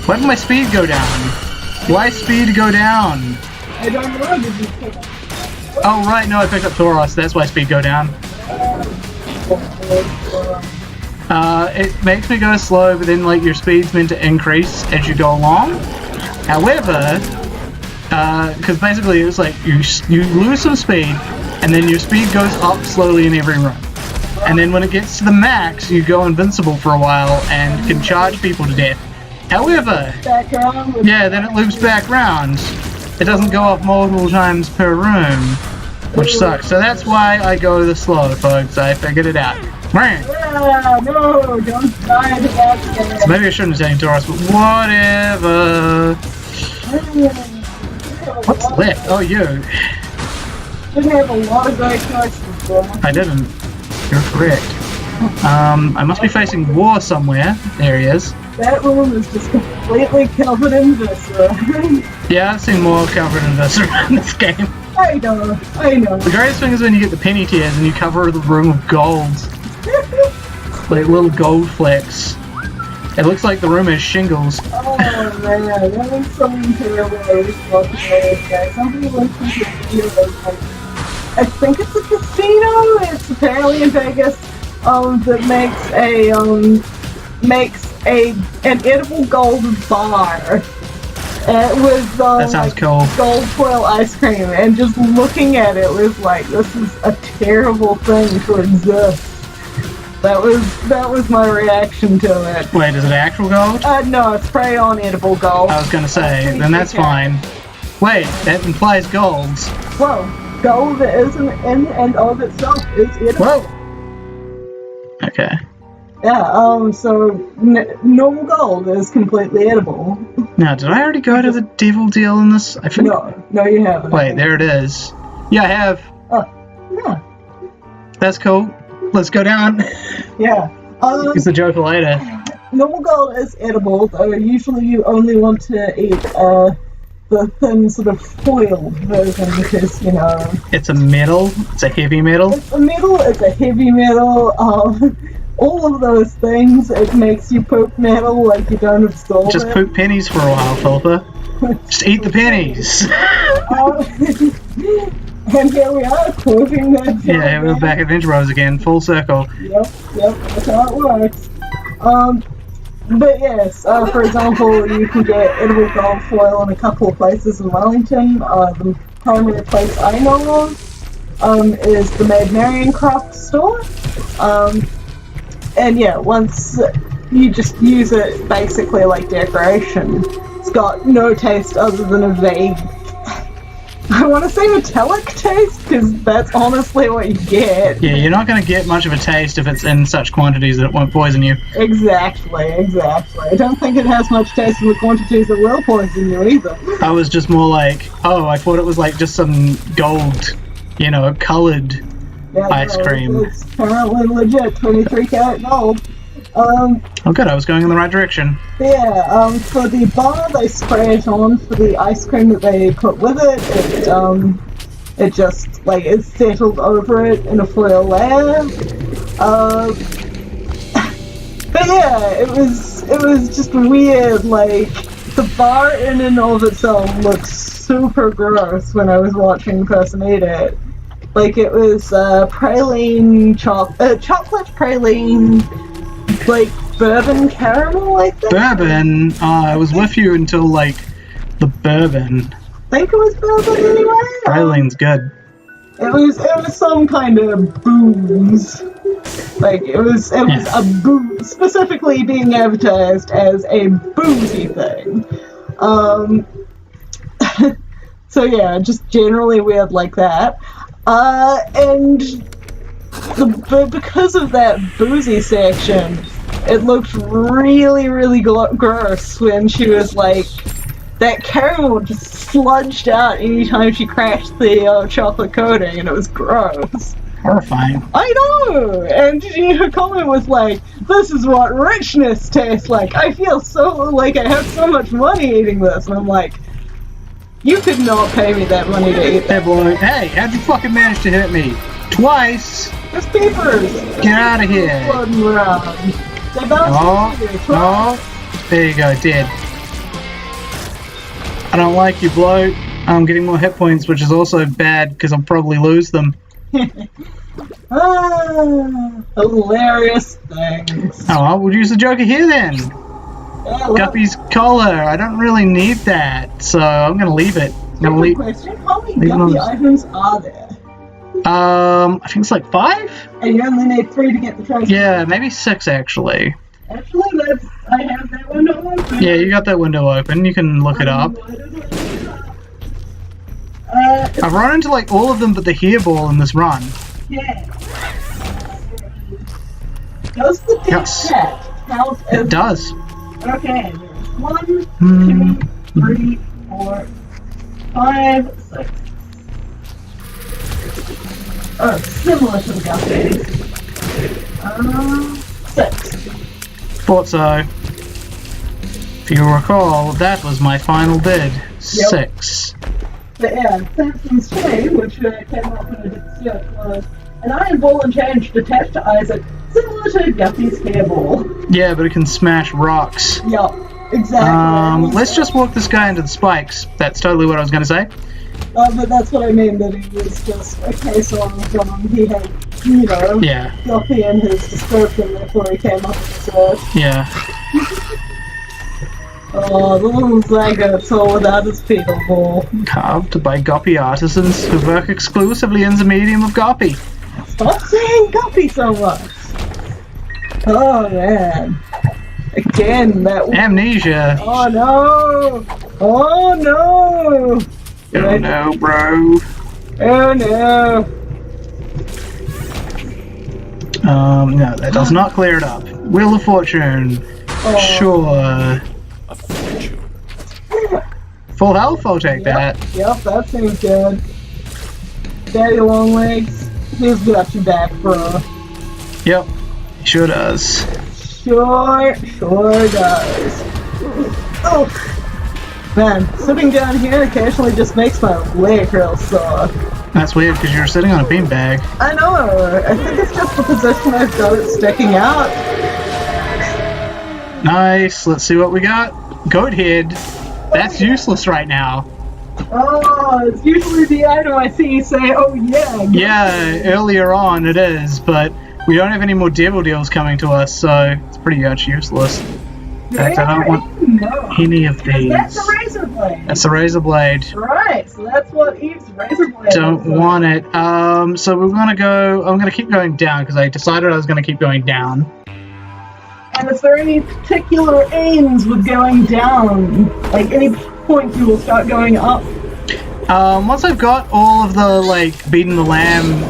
Why did my speed go down? Why speed go down? I don't know, did you pick up? Oh right, no, I picked up Tauros, that's why speed go down. It makes me go slow, but then like your speed's meant to increase as you go along. However, because basically it's like you lose some speed, and then your speed goes up slowly in every run. And then when it gets to the max, you go invincible for a while and can charge people to death. However, yeah, then it loops back round. It doesn't go up multiple times per room, which sucks. So that's why I go this slow, folks. I figured it out. Yeah, no, don't die to that. So maybe I shouldn't have taken Taurus, but whatever. What's left? Oh, you. You have a lot of great choices, bro. I didn't. You're correct. I must be facing war somewhere. There he is. That room is just completely covered in viscera. Yeah, I've seen more covered in this in this game. I know. The greatest thing is when you get the penny tiers and you cover the room with gold. Like little gold flecks. It looks like the room has shingles. Oh man, that was something terrible I was watching this guy. Somebody went to the video like, I think it's a casino. It's apparently in Vegas. That makes an edible gold bar. With that sounds like, cool. Gold foil ice cream, and just looking at it was like, this is a terrible thing to exist. That was my reaction to it. Wait, is it actual gold? No, it's spray on edible gold. I was gonna say, then that's fine. Wait, that implies gold. Well, gold isn't in and of itself is edible. Whoa. Okay. Yeah, so normal gold is completely edible. Now, did I already go to the devil deal in this? I think. No, you haven't. Wait, there it is. Yeah, I have. Oh, yeah. That's cool. Let's go down. Yeah. It's the joke later. Normal gold is edible, though usually you only want to eat the thin sort of foiled version because, you know... It's a metal? It's a heavy metal? It's a metal, it's a heavy metal, all of those things, it makes you poop metal like you don't absorb Just it. poop pennies for a while, Philippa. Just eat the pennies. And here we are, quoting that. Yeah, we're back at Adventure Bros again, full circle. Yep, that's how it works. But yes, for example, you can get edible gold foil in a couple of places in Wellington. The primary place I know of is the Maid Marian craft store. And yeah, once you just use it basically like decoration, it's got no taste other than a vague, I want to say metallic taste, because that's honestly what you get. Yeah, you're not going to get much of a taste if it's in such quantities that it won't poison you. Exactly. I don't think it has much taste in the quantities that will poison you either. I was just more like, oh, I thought it was like just some gold, you know, coloured ice cream. It's apparently legit 23 karat gold. Oh good, I was going in the right direction. Yeah, for the bar they spray it on, for the ice cream that they put with it, it just, like, it's settled over it in a foil layer. But yeah, it was just weird, like, the bar in and of itself looked super gross when I was watching the person eat it. Like, it was praline chocolate praline, like bourbon caramel, I think. Bourbon? I was with you until like the bourbon. I think it was bourbon anyway. Praline's good. It was some kind of booze. Like it was a booze, specifically being advertised as a boozy thing. So yeah, just generally weird like that. And because of that boozy section, it looked really, really gross when she was like, that caramel just sludged out anytime she crashed the chocolate coating, and it was gross. Horrifying. I know! And her comment was like, this is what richness tastes like. I feel so like I have so much money eating this. And I'm like, you could not pay me that money to eat that. Hey, how'd you fucking manage to hit me? Twice! There's peepers! Get out of here! Floating around. They bounce No. There you go, dead. I don't like you, bloke. I'm getting more hit points, which is also bad because I'll probably lose them. Hilarious things. Oh, well, we'll use the Joker here then. Guppy's collar. I don't really need that, so I'm gonna leave it. Question: how many Guppy items are there? I think it's like 5? And you only need 3 to get the trophy. Yeah, maybe 6 actually. Actually, I have that window open. Yeah, you got that window open. You can look it up. I've run into like all of them but the hairball in this run. Yeah. Does the deck cat count as... It does. Okay, there's 1, 2, 3, 4, 5, 6. Oh, similar to the Guppies. 6. Thought so. If you recall, that was my final bid. 6. But yeah, Samson's chain, which came up when I did the search, was an iron ball and chain attached to Isaac, similar to Guppy's hairball. Yeah, but it can smash rocks. Yup, exactly. Let's just walk this guy into the spikes. That's totally what I was going to say. But that's what I mean, that he was just a case of, he had, you know, Guppy in his description before he came up with the search. Yeah. Oh, the little Zagat all without his fetal ball. Carved by Guppy artisans who work exclusively in the medium of Guppy. Stop saying Guppy so much! Oh man. Again, that amnesia. Oh no! Oh no! Oh no, bro. Oh no! No, that does not clear it up. Wheel of Fortune. Sure. Full health, I'll take that. Yep, that seems good. Daddy Longlegs, he's got your back, bro. Yep, he sure does. Sure does. Oh! Man, sitting down here occasionally just makes my leg real sore. That's weird, because you're sitting on a beanbag. I know! I think it's just the position I've got it sticking out. Nice, let's see what we got. Goat head. That's useless right now. Oh, it's usually the item I see you say, oh yeah. Yeah, earlier on it is, but we don't have any more devil deals coming to us, so it's pretty much useless. In fact, I don't want any of these. That's a razor blade. That's a razor blade. Right, so that's what Eve's razor blade Don't want it. So we're gonna go, I'm gonna keep going down, because I decided I was gonna keep going down. And is there any particular aims with going down? Like any point you will start going up? Once I've got all of the, like, beating the lamb,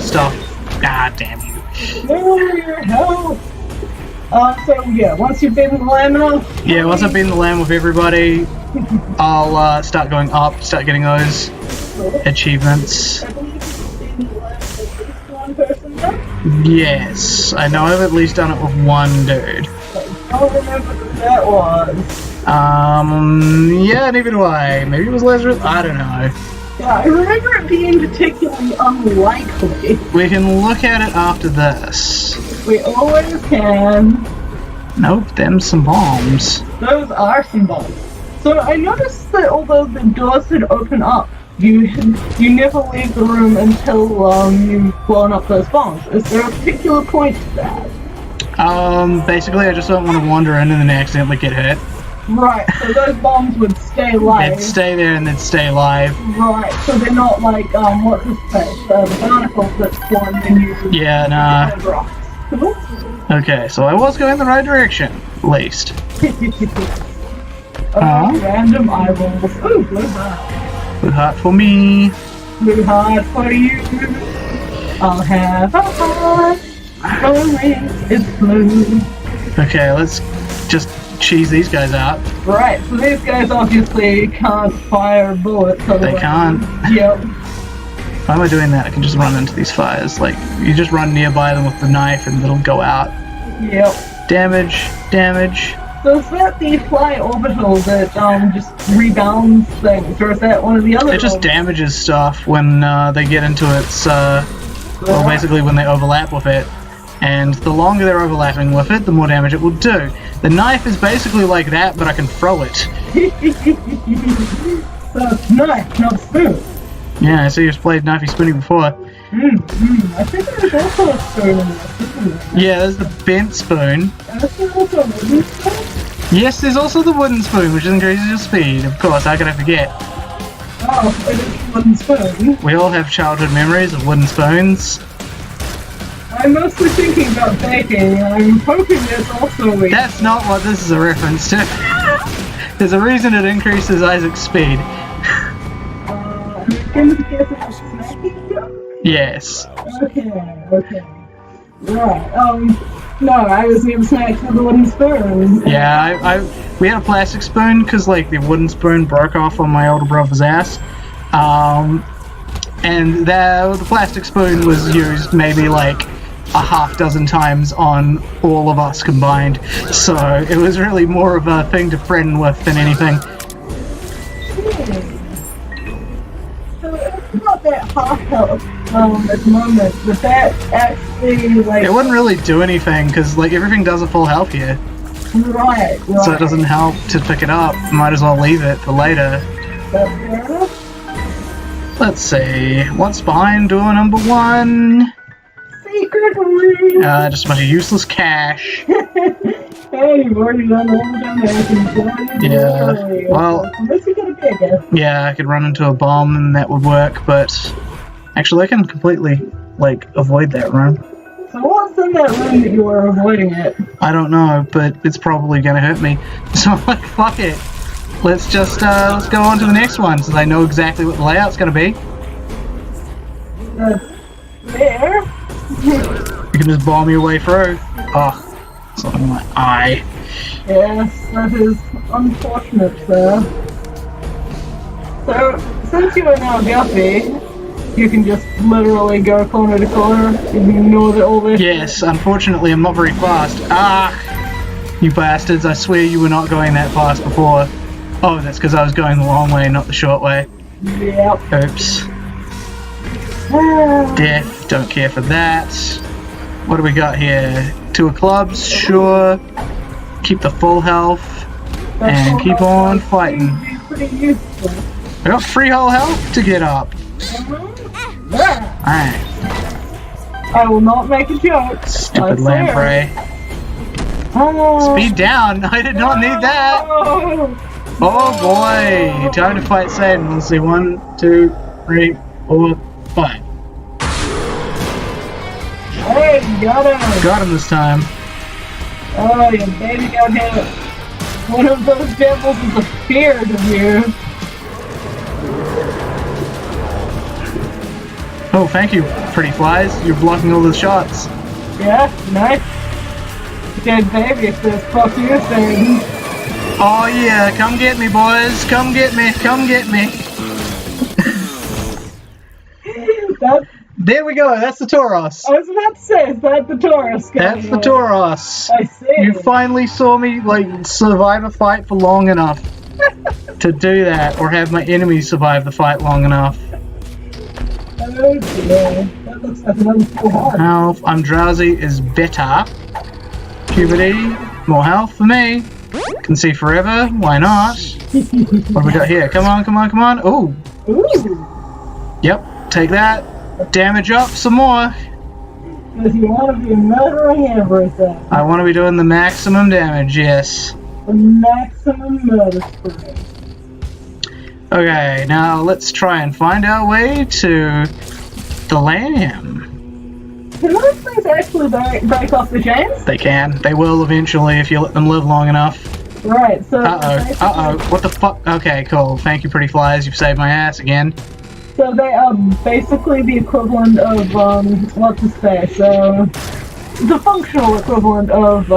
stuff. Ah, damn you. Your help! So yeah, once you've beaten the lamb enough? Yeah, once I've beaten the lamb with everybody, I'll, start going up, start getting those achievements. Yes, I know I've at least done it with one dude. I don't remember who that was. Yeah, neither do I. Maybe it was Lazarus? I don't know. Yeah, I remember it being particularly unlikely. We can look at it after this. We always can. Nope, them's some bombs. Those are some bombs. So I noticed that although the doors had opened up, you never leave the room until you've blown up those bombs. Is there a particular point to that? Basically I just don't want to wander in and then accidentally get hit. Right, so those bombs would stay alive. They'd stay there and they'd stay alive. Right, so they're not like, what's this place? The barnacles that spawn when you... Yeah, nah. Cool. Okay, so I was going the right direction, at least. Random eyeballs. Ooh, blue heart. Blue heart for me. Blue heart for you. I'll have a heart. Only it's blue. Okay, let's just cheese these guys out. Right, so these guys obviously can't fire bullets. They can't. Yep. Why am I doing that? I can just run into these fires. Like, you just run nearby them with the knife and it'll go out. Yep. Damage, damage. So is that the fly orbital that just rebounds things, or is that one of the other It just ones? damages stuff when they get into its, well, basically when they overlap with it. And the longer they're overlapping with it, the more damage it will do. The knife is basically like that, but I can throw it. So it's knife, not spoon. Yeah, I see you've played Knifey Spoony before. I think there's also a spoon in this, isn't there? Yeah, there's the bent spoon. Is there also a wooden spoon? Yes, there's also the wooden spoon, which increases your speed. Of course, how could I forget? Oh, it is a wooden spoon. We all have childhood memories of wooden spoons. I'm mostly thinking about baking, and I'm hoping there's also a... That's not what this is a reference to. There's a reason it increases Isaac's speed. In the case of snacking joke? Yes. Okay. Right, no, I was near the snacks with a wooden spoon. Yeah, we had a plastic spoon because like the wooden spoon broke off on my older brother's ass. And the plastic spoon was used maybe like a half dozen times on all of us combined. So it was really more of a thing to friend with than anything. So it's not that half health at the moment, but that actually like... It wouldn't really do anything because like everything does a full health here. Right. So it doesn't help to pick it up. Might as well leave it for later. That's fair enough. Let's see. What's behind door number 1? Secretly! Just a bunch of useless cash. Hey, you've already done all the donations. Yeah, well... Unless you get a bigger. Yeah, I could run into a bomb and that would work, but... Actually, I can completely, like, avoid that room. So what's in that room that you are avoiding it? I don't know, but it's probably gonna hurt me. So I'm like, fuck it. Let's just, let's go on to the next one, since I know exactly what the layout's gonna be. There. You can just bomb your way through. Oh, something in my eye. Yes, that is unfortunate, sir. So, since you are now Guppy, you can just literally go corner to corner, ignore the all this. Yes, unfortunately I'm not very fast. Ah! You bastards, I swear you were not going that fast before. Oh, that's because I was going the long way, not the short way. Yep. Oops. Death, don't care for that. What do we got here? 2 of clubs, sure. Keep the full health. And keep on fighting. Pretty useful. I got 3 whole health to get up. Alright. I will not make a joke. Stupid lamprey. Oh. Speed down! I did not need that! Oh boy! Time to fight Satan. Let's see. 1, 2, 3, 4, 5. Hey, got him! Got him this time. Oh, your baby got hit. One of those devils is afeared of you. Oh, thank you, pretty flies. You're blocking all the shots. Yeah, nice. Dead baby says fuck you, Satan. Oh yeah, come get me, boys. Come get me. Come get me. There we go. That's the Tauros. I was about to say, is that the Taurus guy? That's the Tauros. I see. You finally saw me like survive a fight for long enough to do that, or have my enemies survive the fight long enough. Oh dear. That looks like another full heart. Health. I'm drowsy is better. Puberty. More health for me. Can see forever. Why not? What have we got here? Come on, come on, come on. Ooh. Ooh. Yep. Take that. Damage up some more. Because you want to be murdering everything. I want to be doing the maximum damage, yes. The maximum murder spree. Okay, now let's try and find our way to the lamb. Can those things actually break off the chains? They can. They will eventually if you let them live long enough. Right, so... Uh-oh. What the fuck? Okay, cool. Thank you, pretty flies. You've saved my ass again. So they are basically the equivalent of, what's his face, the functional equivalent of,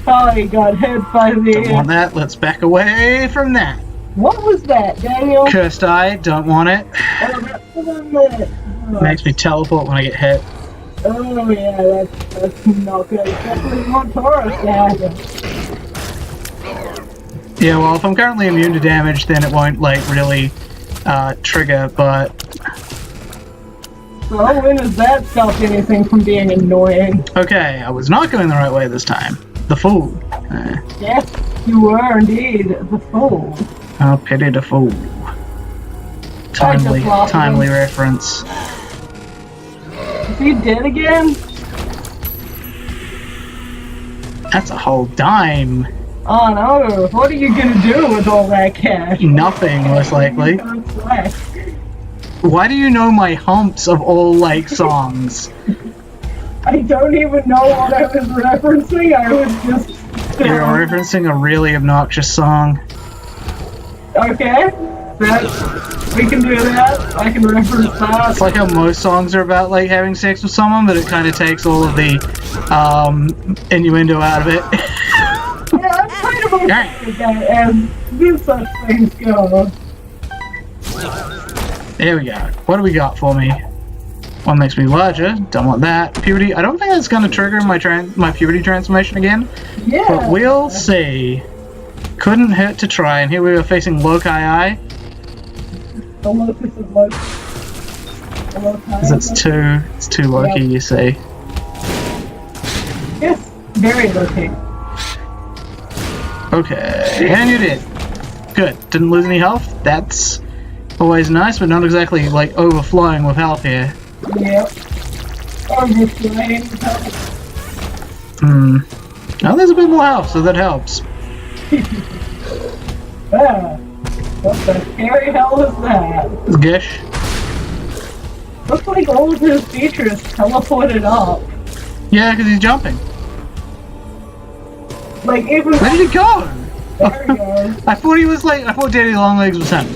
Holly got hit by the... Don't want that. Let's back away from that. What was that, Daniel? Cursed eye. Don't want it. Oh, that's the one that... Makes me teleport when I get hit. Oh, yeah, that's not good. Definitely want Taurus to happen. Yeah, well, if I'm currently immune to damage, then it won't, like, really... trigger, but... So when does that stop anything from being annoying? Okay, I was not going the right way this time. The fool. Yes, you were indeed the fool. Oh, pity the fool. Timely reference. Is he dead again? That's a whole dime. Oh no, what are you gonna do with all that cash? Nothing, most likely. Why do you know my humps of all, like, songs? I don't even know what I was referencing, I was just... You're referencing a really obnoxious song. Okay, we can do that, I can reference that. It's like how most songs are about, like, having sex with someone, but it kind of takes all of the, innuendo out of it. Yeah, I'm kind of okay with that, as these such things go. There we go. What do we got for me? One makes me larger. Don't want that. Puberty. I don't think that's going to trigger my puberty transformation again. Yeah. But we'll see. Couldn't hurt to try. And here we are facing Loci Eye. The locus of Loki. The Loki. Because it's too Loki, you see. Yes, very Loki. Okay, and you did. Good. Didn't lose any health. That's always nice, but not exactly, like, overflowing with health here. Yep. Overflowing with health. Oh, there's a bit more health, so that helps. Ah, what the scary hell is that? Gish. Looks like all of his features teleported up. Yeah, because he's jumping. Like, even... Where did he go? There he goes. I thought Daddy Longlegs was him.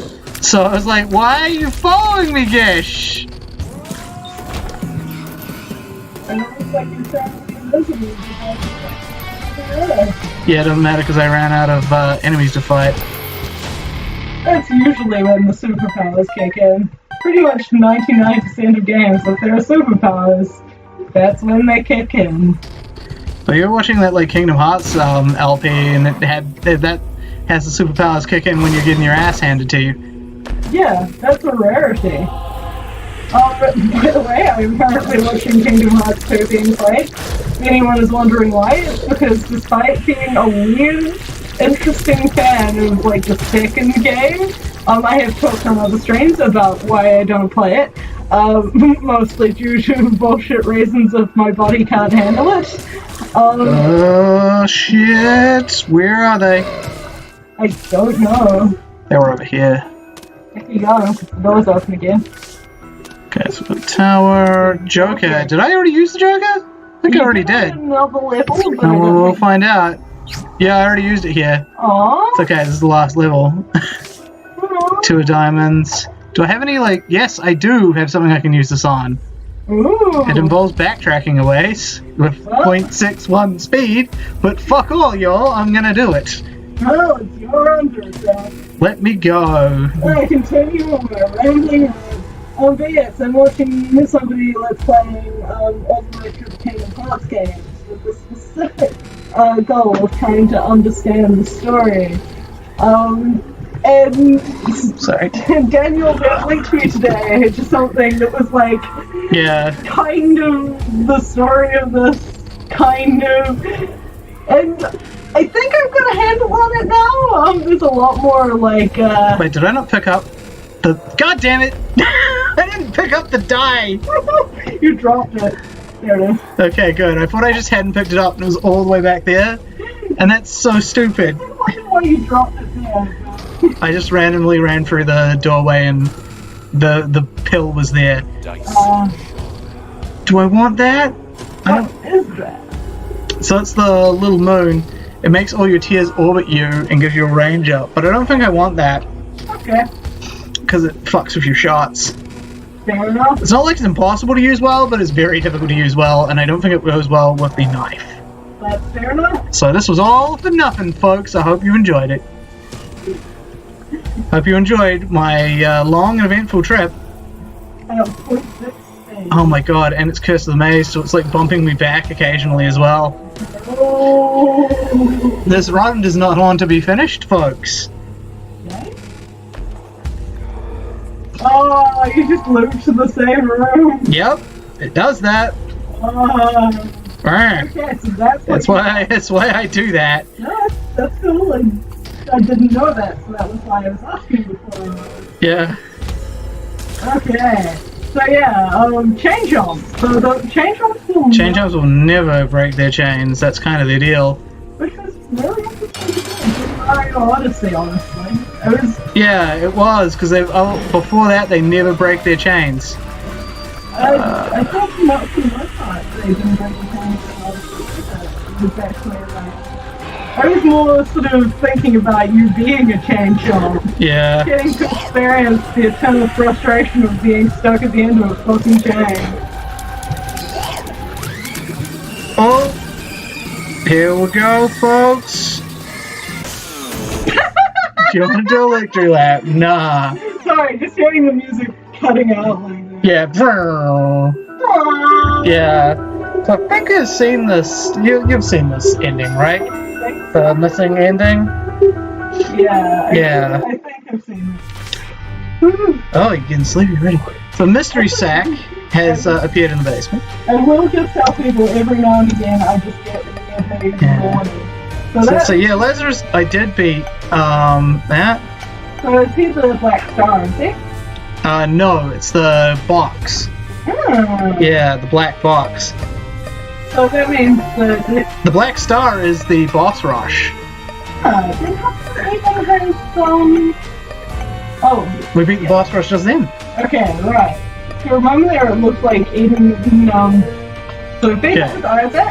So I was like, why are you following me, Gish? And it looks like he's trying to be invisible. Yeah, it doesn't matter because I ran out of enemies to fight. That's usually when the superpowers kick in. Pretty much 99% of games, if there are superpowers, that's when they kick in. But you're watching that, like, Kingdom Hearts LP, and that has the superpowers kick in when you're getting your ass handed to you. Yeah, that's a rarity. By the way, I'm currently watching Kingdom Hearts 2 being played. If anyone is wondering why, it's because despite being a weird, interesting fan of, like, the second game, I have talked on other streams about why I don't play it. Mostly due to bullshit reasons of my body can't handle it. Oh, shit! Where are they? I don't know. They were over here. There you go. The door's open again. Okay, so the tower. Joker. Did I already use the Joker? I think I already did. Another level, but Oh, well, we'll find out. Yeah, I already used it here. Aww. It's okay, this is the last level. Aww. 2 diamonds. Do I have any, like... Yes, I do have something I can use this on. Ooh. It involves backtracking a ways with 0.61 speed, but fuck all, y'all, I'm gonna do it. Oh, it's your underground. Let me go. I continue on my rambling road. But yes, I'm watching somebody let's playing all the way through the Kingdom Hearts games with the specific goal of trying to understand the story. And Sorry. Daniel linked me today to something that was like, Yeah. kind of the story of this, kind of, and I think I've got a handle on it now. There's a lot more like, Wait, did I not pick up the... God damn it! I didn't pick up the die! You dropped it. There it is. Okay, good. I thought I just hadn't picked it up and it was all the way back there. And that's so stupid. I wonder why you dropped it there. I just randomly ran through the doorway and the pill was there. Do I want that? What is that? So it's the little moon. It makes all your tears orbit you and gives you a range up. But I don't think I want that. Okay. Because it fucks with your shots. Fair enough. It's not like it's impossible to use well, but it's very difficult to use well, and I don't think it goes well with the knife. That's fair enough. So this was all for nothing, folks. I hope you enjoyed it. Hope you enjoyed my long and eventful trip. Oh my god, and it's Curse of the Maze, so it's like bumping me back occasionally as well. Oh. This run does not want to be finished, folks. Okay. Oh, you just looped to the same room. Yep, it does that. Okay, so that's why I do that. No, that's cool. I didn't know that, so that was why I was asking before. Yeah. Okay. So yeah, chain jumps. So the chain jumps will Chain jumps will never break their chains. That's kind of the deal. Which was really interesting in Mario Odyssey, honestly. It was. Yeah, it was because before that they never break their chains. I thought not for the most part they didn't break the chains in Odyssey. It was actually like. I was more sort of thinking about you being a chain jump. Yeah. Getting to experience the eternal frustration of being stuck at the end of a fucking chain. Oh, here we go, folks. Do you want to do a victory lap? Nah. Sorry, just hearing the music cutting out like that. Yeah. Yeah. So I think you've seen this. You've seen this ending, right? The missing ending. Yeah. Yeah. I think I've seen it. Oh, you're getting sleepy already. So Mystery Sack has appeared in the basement. I will just tell people every now and again I just get a warning. So yeah, Lazarus, I did beat that. So is he the Black Star, is he? No, it's the box. Yeah, the black box. So that means that The Black Star is the boss rush. then how come even has Oh. We beat the boss rush just then. Okay, right. So remember there it looked like even the so if they Yeah. have Isaac,